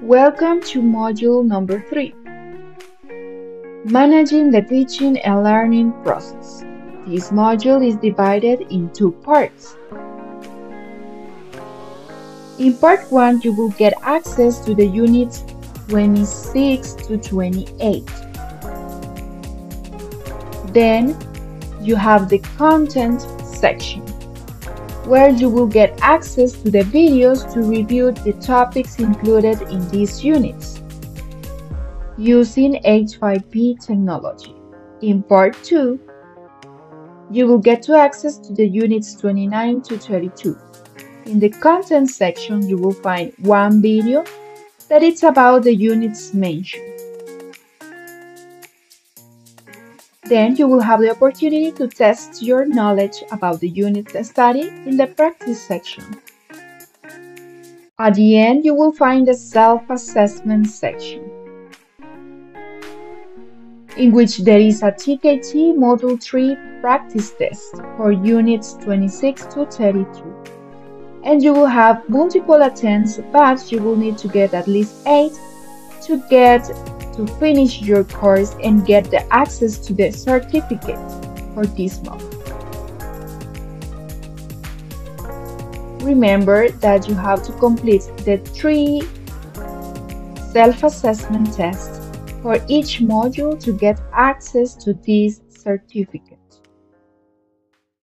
Welcome to module number 3. Managing the teaching and learning process. This module is divided in 2 parts. In part 1, you will get access to the units 26 to 28. Then, you have the content section, where you will get access to the videos to review the topics included in these units, using H5P technology. In part 2, you will get to access to the units 29 to 32. In the content section, you will find one video that is about the units mentioned. Then you will have the opportunity to test your knowledge about the unit study in the practice section. At the end, you will find the self-assessment section, in which there is a TKT Module 3 practice test for units 26 to 32. And you will have multiple attempts, but you will need to get at least 8 to finish your course and get the access to the certificate for this month. Remember that you have to complete the 3 self-assessment tests for each module to get access to this certificate.